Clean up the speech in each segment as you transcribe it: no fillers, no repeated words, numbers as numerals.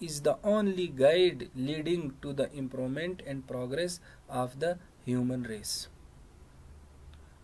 is the only guide leading to the improvement and progress of the human race।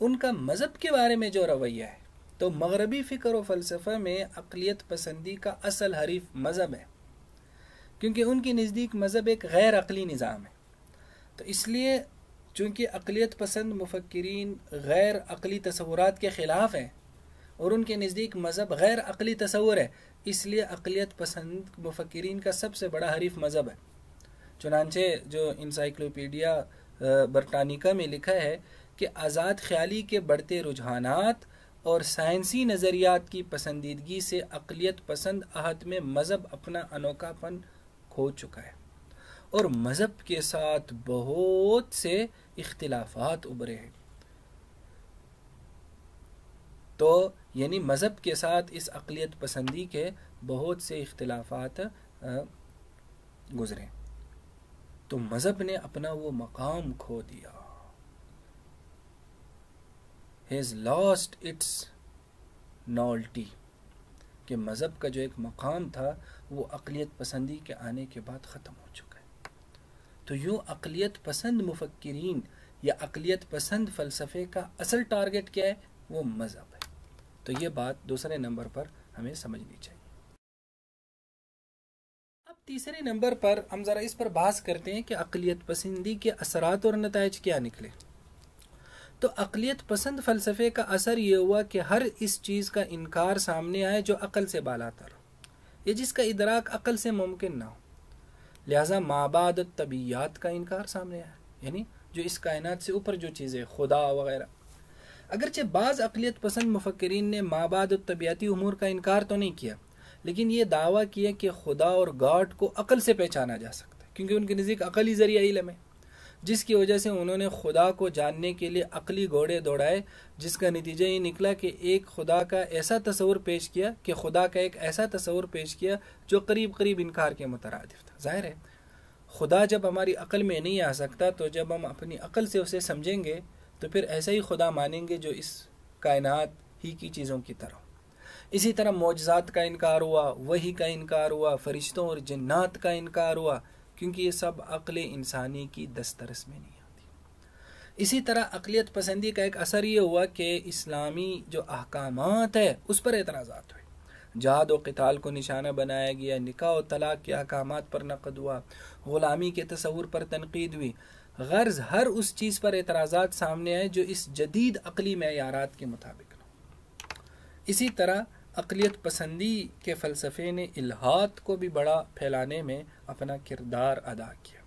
ان کا مذہب کے بارے میں جو رویہ ہے، تو مغربی فکر و فلسفہ میں عقلیت پسندی کا اصل حریف مذہب ہے، کیونکہ ان کے نزدیک مذہب ایک غیر عقلی نظام ہے۔ تو اس لیے چونکہ عقلیت پسند مفکرین غیر عقلی تصورات کے خلاف ہیں اور ان کے نزدیک مذہب غیر عقلی تصور ہے، اس لیے عقلیت پسند مفکرین کا سب سے بڑا حریف مذہب ہے۔ چنانچہ جو انسائکلوپیڈیا برٹانیکا میں لکھا ہے کہ آزاد خیالی کے بڑھتے رجحانات اور سائنسی نظریات کی پسندیدگی سے عقلیت پسند عہد میں مذہب اپنا انوکھا پن کھو چکا ہے اور مذہب کے ساتھ بہت سے اختلافات ابھرے ہیں۔ تو یعنی مذہب کے ساتھ اس عقلیت پسندی کے بہت سے اختلافات گزرے، تو مذہب نے اپنا وہ مقام کھو دیا، has lost its novelty، کہ مذہب کا جو ایک مقام تھا وہ عقلیت پسندی کے آنے کے بعد ختم ہو چکا ہے۔ تو یوں عقلیت پسند مفکرین یا عقلیت پسند فلسفے کا اصل ٹارگٹ کیا ہے؟ وہ مذہب ہے۔ تو یہ بات دوسرے نمبر پر ہمیں سمجھنی چاہیے۔ اب تیسرے نمبر پر ہم ذرا اس پر بحث کرتے ہیں کہ عقلیت پسندی کے اثرات اور نتائج کیا نکلے۔ تو عقلیت پسند فلسفے کا اثر یہ ہوا کہ ہر اس چیز کا انکار سامنے آئے جو عقل سے بالاتر ہو یا جس کا ادراک عقل سے ممکن نہ ہو۔ لہٰذا مابعد الطبیعیات کا انکار سامنے آیا، یعنی جو اس کائنات سے اوپر جو چیزیں خدا وغیرہ۔ اگرچہ بعض عقلیت پسند مفکرین نے مابعد الطبیعتی امور کا انکار تو نہیں کیا، لیکن یہ دعویٰ کیا کہ خدا اور گاڈ کو عقل سے پہچانا جا سکتا ہے، کیونکہ ان کے نزدیک عقل ہی ذریعہ علم ہے، جس کی وجہ سے انہوں نے خدا کو جاننے کے لیے عقلی گھوڑے دوڑائے، جس کا نتیجہ یہ نکلا کہ ایک خدا کا ایسا تصور پیش کیا کہ خدا کا ایک ایسا تصور پیش کیا جو قریب قریب انکار کے مترادف تھا۔ ظاہر ہے خدا جب ہماری عقل میں نہیں آ سکتا تو جب ہم اپنی عقل سے اسے سمجھیں گے تو پھر ایسا ہی خدا مانیں گے جو اس کائنات ہی کی چیزوں کی طرح۔ اسی طرح معجزات کا انکار ہوا، وحی کا انکار ہوا، فرشتوں اور جنات کا انکار ہوا، کیونکہ یہ سب عقل انسانی کی دسترس میں نہیں آتی۔ اسی طرح عقلیت پسندی کا ایک اثر یہ ہوا کہ اسلامی جو احکامات ہے اس پر اعتراضات ہوئے، جہاد و قتال کو نشانہ بنایا گیا، نکاح و طلاق کے احکامات پر نقد ہوا، غلامی کے تصور پر تنقید ہوئی۔ غرض ہر اس چیز پر اعتراضات سامنے آئے جو اس جدید عقلی معیارات کے مطابق نہ۔ اسی طرح عقلیت پسندی کے فلسفے نے الہات کو بھی بڑا پھیلانے میں اپنا کردار ادا کیا،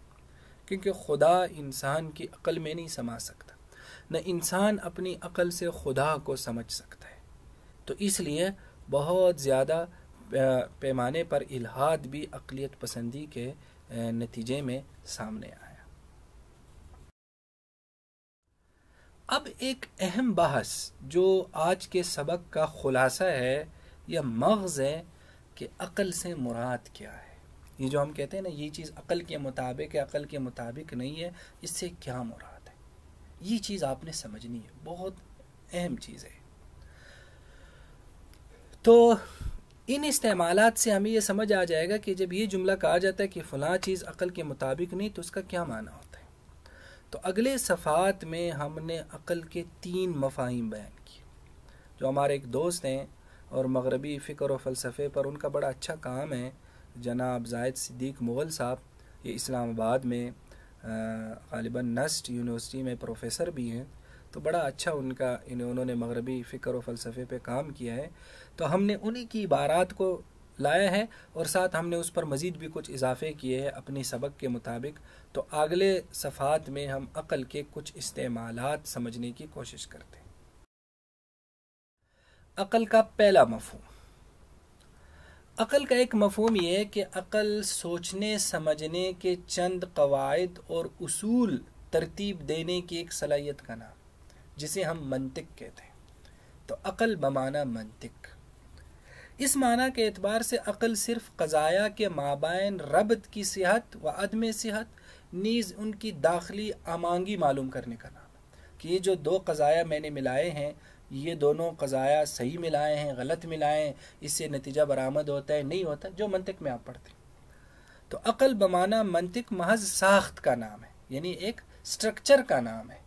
کیونکہ خدا انسان کی عقل میں نہیں سما سکتا، نہ انسان اپنی عقل سے خدا کو سمجھ سکتا ہے۔ تو اس لیے بہت زیادہ پیمانے پر الہات بھی عقلیت پسندی کے نتیجے میں سامنے آیا۔ اب ایک اہم بحث جو آج کے سبق کا خلاصہ ہے یا مغز ہے کہ عقل سے مراد کیا ہے۔ یہ جو ہم کہتے ہیں نا یہ چیز عقل کے مطابق ہے، عقل کے مطابق نہیں ہے، اس سے کیا مراد ہے، یہ چیز آپ نے سمجھنی ہے، بہت اہم چیز ہے۔ تو ان استعمالات سے ہمیں یہ سمجھ آ جائے گا کہ جب یہ جملہ کہا جاتا ہے کہ فلاں چیز عقل کے مطابق نہیں تو اس کا کیا معنی ہوتا ہے۔ تو اگلے صفحات میں ہم نے عقل کے 3 مفاہیم بیان کیے۔ جو ہمارے ایک دوست ہیں اور مغربی فکر و فلسفے پر ان کا بڑا اچھا کام ہے، جناب زاہد صدیق مغل صاحب، یہ اسلام آباد میں غالباً نسٹ یونیورسٹی میں پروفیسر بھی ہیں، تو بڑا اچھا انہوں نے مغربی فکر و فلسفے پہ کام کیا ہے۔ تو ہم نے انہی کی عبارات کو لایا ہے اور ساتھ ہم نے اس پر مزید بھی کچھ اضافے کیے ہیں اپنی سبق کے مطابق۔ تو اگلے صفحات میں ہم عقل کے کچھ استعمالات سمجھنے کی کوشش کرتے ہیں۔ عقل کا پہلا مفہوم، عقل کا ایک مفہوم یہ ہے کہ عقل سوچنے سمجھنے کے چند قواعد اور اصول ترتیب دینے کی ایک صلاحیت کا نام، جسے ہم منطق کہتے ہیں۔ تو عقل بمعنی منطق، اس معنی کے اعتبار سے عقل صرف قضایا کے مابین ربط کی صحت و عدم صحت نیز ان کی داخلی امانگی معلوم کرنے کا نام ہے، کہ یہ جو 2 قضایا میں نے ملائے ہیں، یہ دونوں قضایا صحیح ملائے ہیں، غلط ملائے ہیں، اس سے نتیجہ برآمد ہوتا ہے نہیں ہوتا، جو منطق میں آپ پڑھتے ہیں۔ تو عقل بمعنی منطق محض ساخت کا نام ہے، یعنی ایک سٹرکچر کا نام ہے،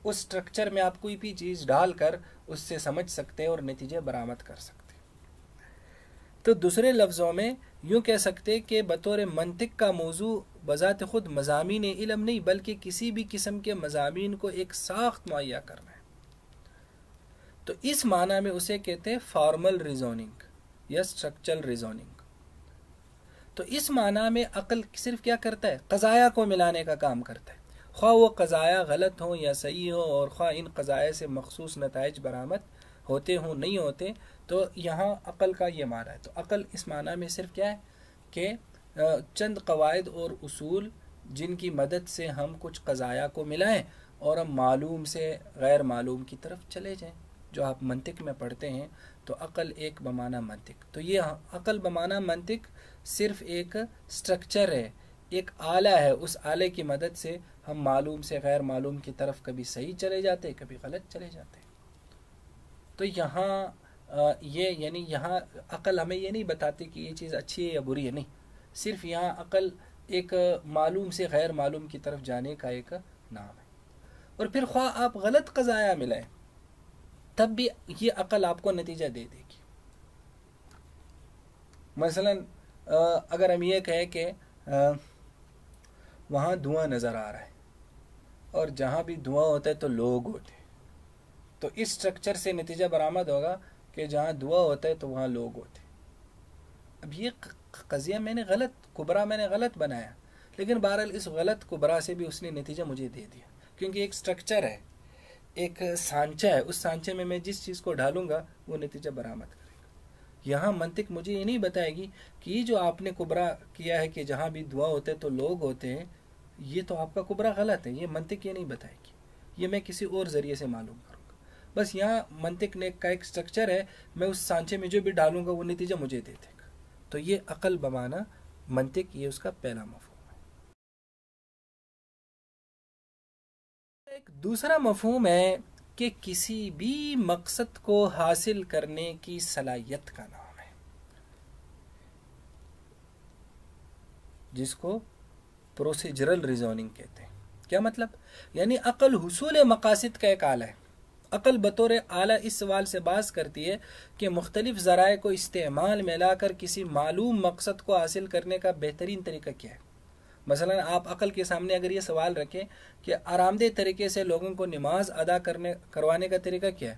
اس سٹرکچر میں آپ کوئی بھی چیز ڈال کر اس سے سمجھ سکتے ہیں اور نتیجے برآمد کر سکتے ہیں۔ تو دوسرے لفظوں میں یوں کہہ سکتے کہ بطور منطق کا موضوع بذات خود مضامین علم نہیں، بلکہ کسی بھی قسم کے مضامین کو ایک ساخت مہیا کرنا ہے۔ تو اس معنی میں اسے کہتے ہیں فارمل ریزوننگ یا سٹرکچرل ریزوننگ۔ تو اس معنی میں عقل صرف کیا کرتا ہے؟ قضایا کو ملانے کا کام کرتا ہے، خواہ وہ قضایا غلط ہوں یا صحیح ہوں، اور خواہ ان قضایا سے مخصوص نتائج برآمد ہوتے ہوں نہیں ہوتے۔ تو یہاں عقل کا یہ معنی ہے۔ تو عقل اس معنی میں صرف کیا ہے کہ چند قواعد اور اصول جن کی مدد سے ہم کچھ قضایا کو ملائیں اور ہم معلوم سے غیر معلوم کی طرف چلے جائیں، جو آپ منطق میں پڑھتے ہیں۔ تو عقل ایک بمعنی منطق، تو یہ عقل بمعنی منطق صرف ایک سٹرکچر ہے، ایک آلہ ہے، اس آلے کی مدد سے ہم معلوم سے غیر معلوم کی طرف کبھی صحیح چلے جاتے کبھی غلط چلے جاتے۔ تو یہاں یہ یعنی یہاں عقل ہمیں یہ نہیں بتاتی کہ یہ چیز اچھی ہے یا بری ہے، نہیں، صرف یہاں عقل ایک معلوم سے غیر معلوم کی طرف جانے کا ایک نام ہے۔ اور پھر خواہ آپ غلط قضایا ملائیں تب بھی یہ عقل آپ کو نتیجہ دے دے گی۔ مثلا اگر ہم یہ کہیں کہ وہاں دھواں نظر آ رہا ہے اور جہاں بھی دھواں ہوتا ہے تو لوگ ہوتے ہیں، تو اس سٹرکچر سے نتیجہ برآمد ہوگا کہ جہاں دھواں ہوتا ہے تو وہاں لوگ ہوتے ہیں۔ اب یہ قضیہ میں نے غلط بنایا، لیکن بہرحال اس غلط کبرا سے بھی اس نے نتیجہ مجھے دے دیا، کیونکہ ایک سٹرکچر ہے، ایک سانچہ ہے، اس سانچے میں میں جس چیز کو ڈالوں گا وہ نتیجہ برآمد کرے گا۔ یہاں منطق مجھے یہ نہیں بتائے گی کہ یہ جو آپ نے کبرا کیا ہے کہ جہاں بھی دعا ہوتے تو لوگ ہوتے ہیں، یہ تو آپ کا کبرا غلط ہے، یہ منطق یہ نہیں بتائے گی، یہ میں کسی اور ذریعے سے معلوم کروں گا۔ بس یہاں منطق نے کا ایک سٹرکچر ہے، میں اس سانچے میں جو بھی ڈالوں گا وہ نتیجہ مجھے دے دے گا۔ تو یہ عقل بمعنی منطق، یہ اس کا پہلا مفہوم ہے۔ ایک دوسرا مفہوم ہے کہ کسی بھی مقصد کو حاصل کرنے کی صلاحیت کا نام ہے، جس کو پروسیجرل ریزوننگ کہتے ہیں۔ کیا مطلب؟ یعنی عقل حصول مقاصد کا ایک آلہ ہے۔ عقل بطور آلہ اس سوال سے باز کرتی ہے کہ مختلف ذرائع کو استعمال میں لا کر کسی معلوم مقصد کو حاصل کرنے کا بہترین طریقہ کیا ہے۔ مثلا آپ عقل کے سامنے اگر یہ سوال رکھیں کہ آرام دہ طریقے سے لوگوں کو نماز ادا کروانے کا طریقہ کیا ہے،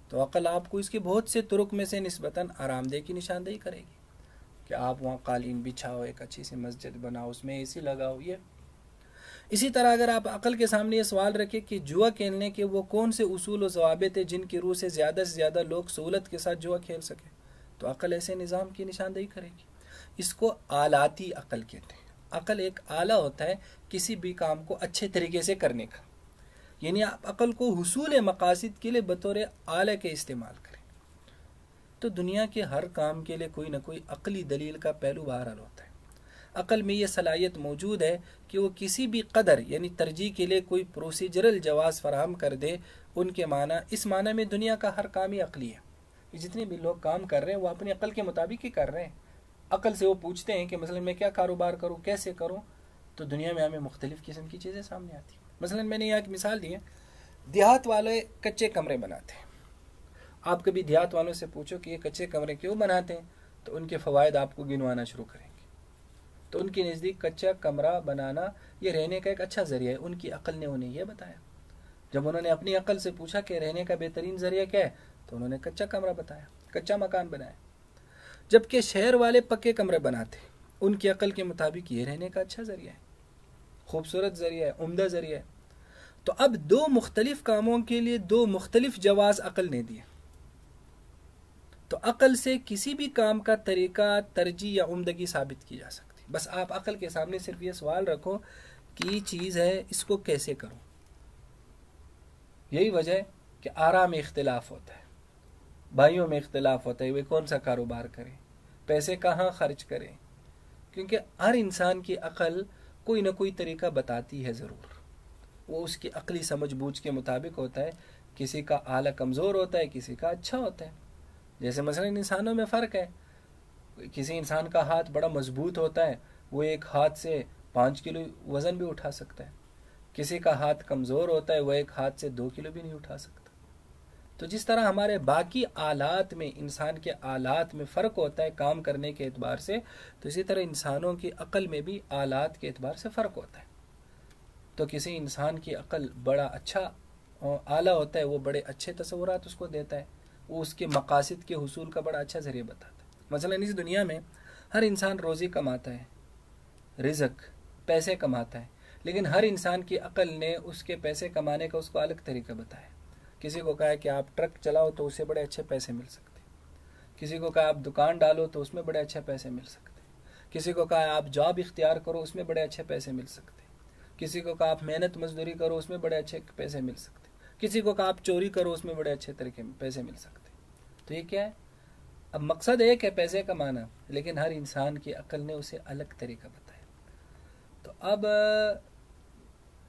تو عقل آپ کو اس کے بہت سے طرق میں سے نسبتاً آرام دہ کی نشاندہی کرے گی کہ آپ وہاں قالین بچھاؤ، ایک اچھی سی مسجد بناؤ، اس میں اے سی لگاؤ۔ یہ اسی طرح اگر آپ عقل کے سامنے یہ سوال رکھیں کہ جوا کھیلنے کے وہ کون سے اصول و ضوابط ہیں جن کی روح سے زیادہ لوگ سہولت کے ساتھ جوا کھیل سکیں، تو عقل ایسے نظام کی نشاندہی کرے گی۔ اس کو آلاتی عقل کہتے ہیں۔ عقل ایک آلہ ہوتا ہے کسی بھی کام کو اچھے طریقے سے کرنے کا، یعنی آپ عقل کو حصول مقاصد کے لیے بطور آلہ کے استعمال کریں۔ تو دنیا کے ہر کام کے لیے کوئی نہ کوئی عقلی دلیل کا پہلو بہرحال ہوتا ہے۔ عقل میں یہ صلاحیت موجود ہے کہ وہ کسی بھی قدر یعنی ترجیح کے لیے کوئی پروسیجرل جواز فراہم کر دے۔ ان کے معنی اس معنی میں دنیا کا ہر کام ہی عقلی ہے۔ جتنے بھی لوگ کام کر رہے ہیں وہ اپنی عقل کے مطابق ہی کر رہے ہیں۔ عقل سے وہ پوچھتے ہیں کہ مثلا میں کیا کاروبار کروں، کیسے کروں، تو دنیا میں ہمیں مختلف قسم کی چیزیں سامنے آتی ہیں۔ مثلا میں نے یہاں ایک مثال دی ہے، دیہات والے کچے کمرے بناتے ہیں۔ آپ کبھی دیہات والوں سے پوچھو کہ یہ کچے کمرے کیوں بناتے ہیں، تو ان کے فوائد آپ کو گنوانا شروع کریں گے۔ تو ان کے نزدیک کچا کمرہ بنانا یہ رہنے کا ایک اچھا ذریعہ ہے۔ ان کی عقل نے انہیں یہ بتایا۔ جب انہوں نے اپنی عقل سے پوچھا کہ رہنے کا بہترین ذریعہ کیا ہے، تو انہوں نے کچا کمرہ بتایا، کچا مکان بنایا۔ جبکہ شہر والے پکے کمرے بناتے، ان کی عقل کے مطابق یہ رہنے کا اچھا ذریعہ ہے، خوبصورت ذریعہ ہے، عمدہ ذریعہ ہے۔ تو اب دو مختلف کاموں کے لیے دو مختلف جواز عقل نے دیے۔ تو عقل سے کسی بھی کام کا طریقہ، ترجیح یا عمدگی ثابت کی جا سکتی۔ بس آپ عقل کے سامنے صرف یہ سوال رکھو کہ یہ چیز ہے، اس کو کیسے کروں۔ یہی وجہ ہے کہ آرا میں اختلاف ہوتا ہے، بھائیوں میں اختلاف ہوتا ہے، وہ کون سا کاروبار کریں، پیسے کہاں خرچ کریں، کیونکہ ہر انسان کی عقل کوئی نہ کوئی طریقہ بتاتی ہے ضرور۔ وہ اس کی عقلی سمجھ بوجھ کے مطابق ہوتا ہے، کسی کا آلہ کمزور ہوتا ہے، کسی کا اچھا ہوتا ہے۔ جیسے مثلا انسانوں میں فرق ہے، کسی انسان کا ہاتھ بڑا مضبوط ہوتا ہے، وہ ایک ہاتھ سے 5 کلو وزن بھی اٹھا سکتا ہے۔ کسی کا ہاتھ کمزور ہوتا ہے، وہ ایک ہاتھ سے 2 کلو بھی نہیں اٹھا سکتا۔ تو جس طرح ہمارے باقی آلات میں، انسان کے آلات میں فرق ہوتا ہے کام کرنے کے اعتبار سے، تو اسی طرح انسانوں کی عقل میں بھی آلات کے اعتبار سے فرق ہوتا ہے۔ تو کسی انسان کی عقل بڑا اچھا آلہ ہوتا ہے، وہ بڑے اچھے تصورات اس کو دیتا ہے، وہ اس کے مقاصد کے حصول کا بڑا اچھا ذریعہ بتاتا ہے۔ مثلا اس دنیا میں ہر انسان روزی کماتا ہے، رزق، پیسے کماتا ہے، لیکن ہر انسان کی عقل نے اس کے پیسے کمانے کا اس کو الگ طریقہ بتایا۔ کسی کو کہا ہے کہ آپ ٹرک چلاؤ تو اسے بڑے اچھے پیسے مل سکتے، کسی کو کہا آپ دکان ڈالو تو اس میں بڑے اچھے پیسے مل سکتے، کسی کو کہا آپ جاب اختیار کرو اس میں بڑے اچھے پیسے مل سکتے، کسی کو کہا آپ محنت مزدوری کرو اس میں بڑے اچھے پیسے مل سکتے، کسی کو کہا آپ چوری کرو اس میں بڑے اچھے طریقے میں پیسے مل سکتے۔ تو یہ کیا ہے؟ اب مقصد ایک ہے پیسے کمانا، لیکن ہر انسان کی عقل نے اسے الگ طریقہ بتایا۔ تو اب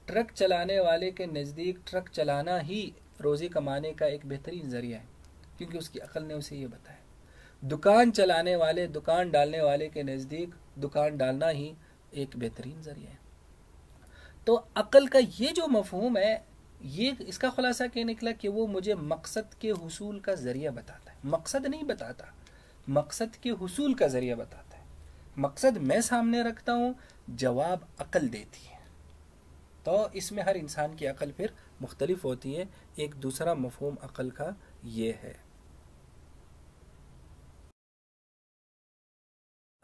ٹرک چلانے والے کے نزدیک ٹرک چلانا ہی روزی کمانے کا ایک بہترین ذریعہ ہے، کیونکہ اس کی عقل نے اسے یہ بتایا۔ دکان چلانے والے، دکان ڈالنے والے کے نزدیک دکان ڈالنا ہی ایک بہترین ذریعہ ہے۔ تو عقل کا یہ جو مفہوم ہے، یہ اس کا خلاصہ کیا نکلا کہ وہ مجھے مقصد کے حصول کا ذریعہ بتاتا ہے، مقصد نہیں بتاتا، مقصد کے حصول کا ذریعہ بتاتا ہے۔ مقصد میں سامنے رکھتا ہوں، جواب عقل دیتی ہے۔ تو اس میں ہر انسان کی عقل پھر مختلف ہوتی ہے۔ ایک دوسرا مفہوم عقل کا یہ ہے۔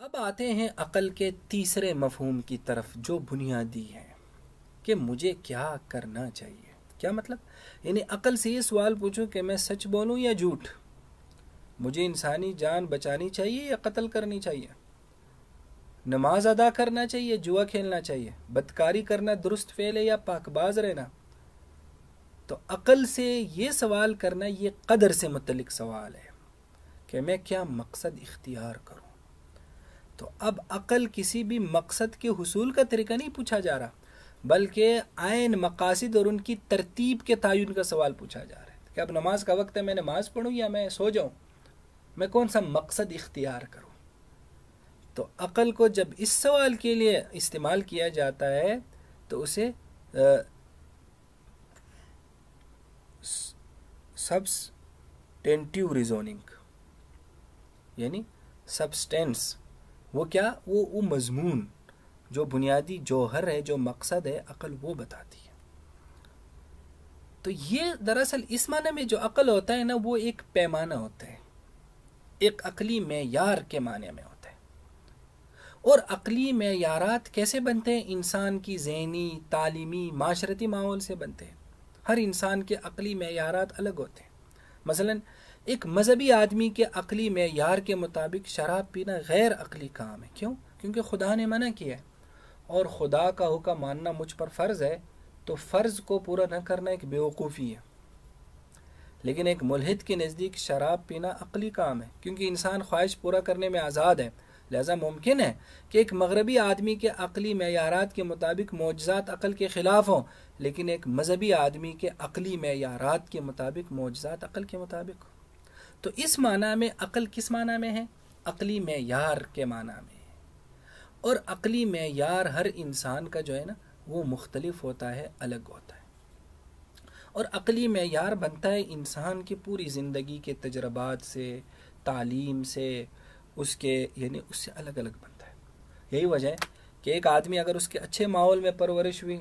اب آتے ہیں عقل کے تیسرے مفہوم کی طرف جو بنیادی ہے کہ مجھے کیا کرنا چاہیے۔ کیا مطلب؟ یعنی عقل سے یہ سوال پوچھو کہ میں سچ بولوں یا جھوٹ، مجھے انسانی جان بچانی چاہیے یا قتل کرنی چاہیے، نماز ادا کرنا چاہیے، جوا کھیلنا چاہیے، بدکاری کرنا درست فعل ہے یا پاک باز رہنا۔ تو عقل سے یہ سوال کرنا یہ قدر سے متعلق سوال ہے کہ میں کیا مقصد اختیار کروں۔ تو اب عقل کسی بھی مقصد کے حصول کا طریقہ نہیں پوچھا جا رہا، بلکہ عین مقاصد اور ان کی ترتیب کے تعین کا سوال پوچھا جا رہا ہے کہ اب نماز کا وقت ہے، میں نماز پڑھوں یا میں سو جاؤں، میں کون سا مقصد اختیار کروں۔ تو عقل کو جب اس سوال کے لیے استعمال کیا جاتا ہے تو اسے سبسٹینٹیو ریزوننگ، یعنی سبسٹینس، وہ کیا؟ وہ مضمون، جو بنیادی جوہر ہے، جو مقصد ہے، عقل وہ بتاتی ہے۔ تو یہ دراصل اس معنی میں جو عقل ہوتا ہے نا، وہ ایک پیمانہ ہوتا ہے، ایک عقلی معیار کے معنی میں ہوتا ہے۔ اور عقلی معیارات کیسے بنتے ہیں؟ انسان کی ذہنی، تعلیمی، معاشرتی ماحول سے بنتے ہیں۔ ہر انسان کے عقلی معیارات الگ ہوتے ہیں۔ مثلا ایک مذہبی آدمی کے عقلی معیار کے مطابق شراب پینا غیر عقلی کام ہے۔ کیوں؟ کیونکہ خدا نے منع کیا ہے، اور خدا کا حکم ماننا مجھ پر فرض ہے، تو فرض کو پورا نہ کرنا ایک بیوقوفی ہے۔ لیکن ایک ملحد کے نزدیک شراب پینا عقلی کام ہے، کیونکہ انسان خواہش پورا کرنے میں آزاد ہے، لہذا ممکن ہے کہ ایک مغربی آدمی کے عقلی معیارات کے مطابق معجزات عقل کے خلاف ہوں، لیکن ایک مذہبی آدمی کے عقلی معیارات کے مطابق معجزات عقل کے مطابق ہوں۔ تو اس معنی میں عقل کس معنی میں ہے؟ عقلی معیار کے معنی میں۔ اور عقلی معیار ہر انسان کا جو ہے نا وہ مختلف ہوتا ہے، الگ ہوتا ہے۔ اور عقلی معیار بنتا ہے انسان کی پوری زندگی کے تجربات سے، تعلیم سے، اس کے یعنی اس سے الگ الگ بنتا ہے۔ یہی وجہ ہے کہ ایک آدمی اگر اس کے اچھے ماحول میں پرورش ہوئی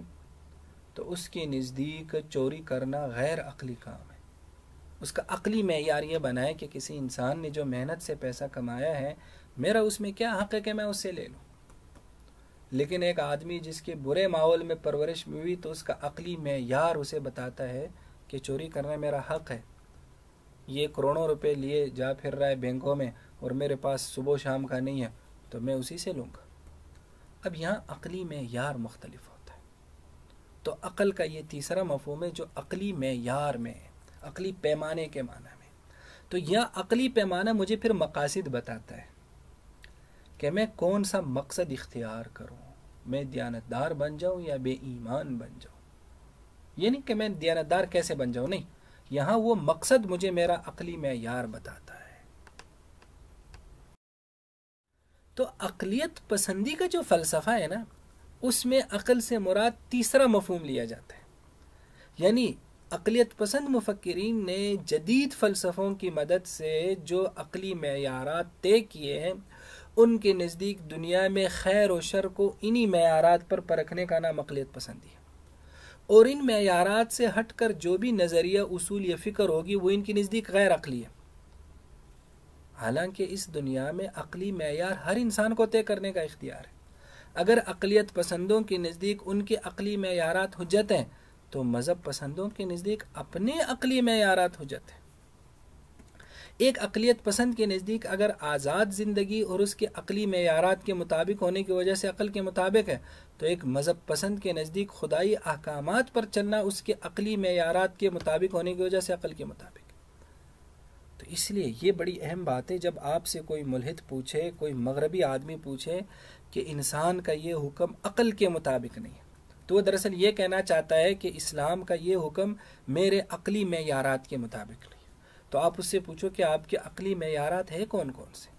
تو اس کے نزدیک چوری کرنا غیر عقلی کام ہے۔ اس کا عقلی معیار یہ بنا ہے کہ کسی انسان نے جو محنت سے پیسہ کمایا ہے، میرا اس میں کیا حق ہے کہ میں اس سے لے لوں۔ لیکن ایک آدمی جس کے برے ماحول میں پرورش ہوئی تو اس کا عقلی معیار اسے بتاتا ہے کہ چوری کرنا میرا حق ہے۔ یہ کروڑوں روپے لیے جا پھر رہا ہے بینکوں میں اور میرے پاس صبح و شام کا نہیں ہے، تو میں اسی سے لوں گا۔ اب یہاں عقلی معیار مختلف ہوتا ہے۔ تو عقل کا یہ تیسرا مفہوم ہے جو عقلی معیار میں ہے، عقلی پیمانے کے معنی میں۔ تو یہ عقلی پیمانہ مجھے پھر مقاصد بتاتا ہے کہ میں کون سا مقصد اختیار کروں، میں دیانتدار بن جاؤں یا بے ایمان بن جاؤں۔ یہ نہیں کہ میں دیانتدار کیسے بن جاؤں، نہیں، یہاں وہ مقصد مجھے میرا عقلی معیار بتاتا ہے۔ تو عقلیت پسندی کا جو فلسفہ ہے نا، اس میں عقل سے مراد تیسرا مفہوم لیا جاتا ہے. یعنی عقلیت پسند مفکرین نے جدید فلسفوں کی مدد سے جو عقلی معیارات طے کیے ہیں، ان کے نزدیک دنیا میں خیر و شر کو انہی معیارات پر پرکھنے کا نام عقلیت پسندی ہے، اور ان معیارات سے ہٹ کر جو بھی نظریہ، اصول یا فکر ہوگی وہ ان کے نزدیک غیر عقلی ہے. حالانکہ اس دنیا میں عقلی معیار ہر انسان کو طے کرنے کا اختیار ہے. اگر عقلیت پسندوں کے نزدیک ان کے عقلی معیارات حجت ہیں تو مذہب پسندوں کے نزدیک اپنے عقلی معیارات حجت ہیں. ایک عقلیت پسند کے نزدیک اگر آزاد زندگی اور اس کے عقلی معیارات کے مطابق ہونے کی وجہ سے عقل کے مطابق ہے، تو ایک مذہب پسند کے نزدیک خدائی احکامات پر چلنا اس کے عقلی معیارات کے مطابق ہونے کی وجہ سے عقل کے مطابق. تو اس لیے یہ بڑی اہم بات ہے. جب آپ سے کوئی ملحد پوچھے، کوئی مغربی آدمی پوچھے کہ انسان کا یہ حکم عقل کے مطابق نہیں ہے، تو وہ دراصل یہ کہنا چاہتا ہے کہ اسلام کا یہ حکم میرے عقلی معیارات کے مطابق نہیں. تو آپ اس سے پوچھو کہ آپ کے عقلی معیارات ہیں کون کون سے؟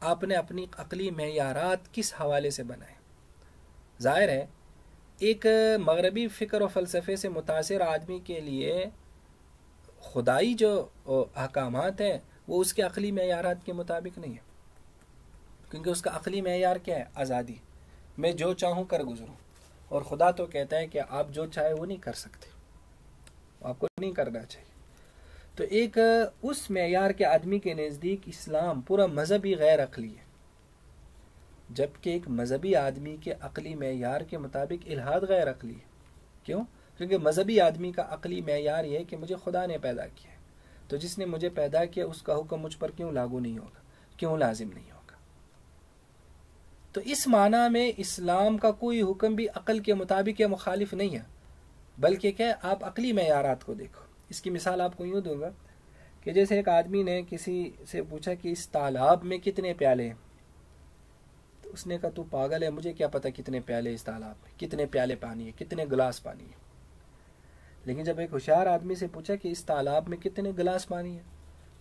آپ نے اپنی عقلی معیارات کس حوالے سے بنائے؟ ظاہر ہے ایک مغربی فکر و فلسفے سے متاثر آدمی کے لیے خدائی جو احکامات ہیں وہ اس کے عقلی معیارات کے مطابق نہیں ہے، کیونکہ اس کا عقلی معیار کیا ہے؟ آزادی. میں جو چاہوں کر گزروں. اور خدا تو کہتا ہے کہ آپ جو چاہے وہ نہیں کر سکتے، آپ کو نہیں کرنا چاہیے. تو ایک اس معیار کے آدمی کے نزدیک اسلام پورا مذہبی غیر عقلی ہے، جبکہ ایک مذہبی آدمی کے عقلی معیار کے مطابق الحاد غیر عقلی ہے. کیوں؟ کیونکہ مذہبی آدمی کا عقلی معیار یہ ہے کہ مجھے خدا نے پیدا کیا ہے، تو جس نے مجھے پیدا کیا اس کا حکم مجھ پر کیوں لاگو نہیں ہوگا، کیوں لازم نہیں ہوگا. تو اس معنی میں اسلام کا کوئی حکم بھی عقل کے مطابق یا مخالف نہیں ہے، بلکہ کہ آپ عقلی معیارات کو دیکھو. اس کی مثال آپ کو یوں دوں گا کہ جیسے ایک آدمی نے کسی سے پوچھا کہ اس تالاب میں کتنے پیالے ہیں، تو اس نے کہا تو پاگل ہے، مجھے کیا پتا کتنے پیالے اس تالاب میں، کتنے پیالے پانی ہے، کتنے گلاس پانی ہے. لیکن جب ایک ہوشیار آدمی سے پوچھا کہ اس تالاب میں کتنے گلاس پانی ہے،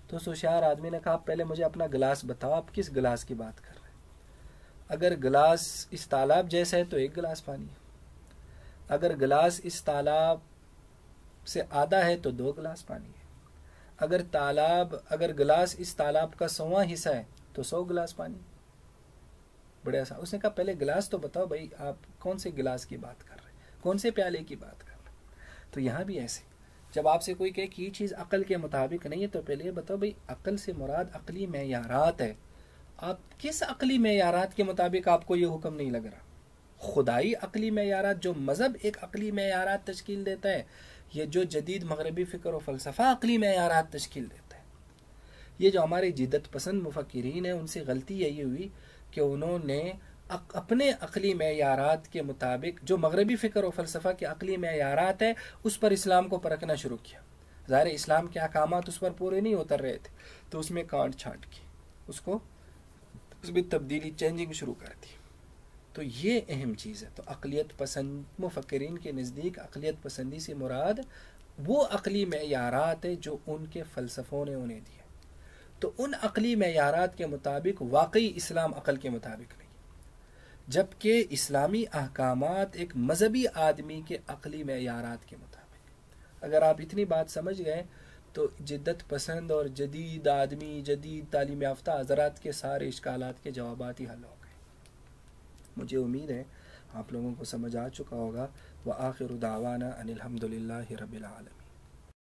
تو اس ہوشیار آدمی نے کہا آپ پہلے مجھے اپنا گلاس بتاؤ، آپ کس گلاس کی بات کر رہے ہیں؟ اگر گلاس اس تالاب جیسا ہے تو ایک گلاس پانی ہے، اگر گلاس اس تالاب سے آدھا ہے تو 2 گلاس پانی ہے، اگر گلاس اس تالاب کا 100واں حصہ ہے تو 100 گلاس پانی. بڑے آسان. اس نے کہا پہلے گلاس تو بتاؤ بھائی، آپ کون سے گلاس کی بات کر رہے ہیں، کون سے پیالے کی بات کر رہے ہیں. تو یہاں بھی ایسے جب آپ سے کوئی کہے کہ یہ چیز عقل کے مطابق نہیں ہے، تو پہلے یہ بتاؤ بھائی عقل سے مراد عقلی معیارات ہے، آپ کس عقلی معیارات کے مطابق آپ کو یہ حکم نہیں لگ رہا؟ خدائی عقلی معیارات جو مذہب ایک عقلی معیارات تشکیل دیتا ہے، یہ جو جدید مغربی فکر و فلسفہ عقلی معیارات تشکیل دیتا ہے. یہ جو ہمارے جدت پسند مفکرین ہیں، ان سے غلطی یہی ہوئی کہ انہوں نے اپنے عقلی معیارات کے مطابق جو مغربی فکر و فلسفہ کے عقلی معیارات ہیں اس پر اسلام کو پرکھنا شروع کیا. ظاہر اسلام کے احکامات اس پر پورے نہیں اتر رہے تھے، تو اس میں کانٹ چھانٹ کی، اس میں تبدیلی چینجنگ شروع کر دی. تو یہ اہم چیز ہے. تو عقلیت پسند مفکرین کے نزدیک عقلیت پسندی سے مراد وہ عقلی معیارات ہے جو ان کے فلسفوں نے انہیں دیے. تو ان عقلی معیارات کے مطابق واقعی اسلام عقل کے مطابق نہیں، جبکہ اسلامی احکامات ایک مذہبی آدمی کے عقلی معیارات کے مطابق. اگر آپ اتنی بات سمجھ گئے تو جدت پسند اور جدید آدمی، جدید تعلیم یافتہ حضرات کے سارے اشکالات کے جوابات ہی حل ہو گئے. مجھے امید ہے آپ لوگوں کو سمجھ آ چکا ہوگا. وآخر دعوانا ان الحمد للہ رب العالمین.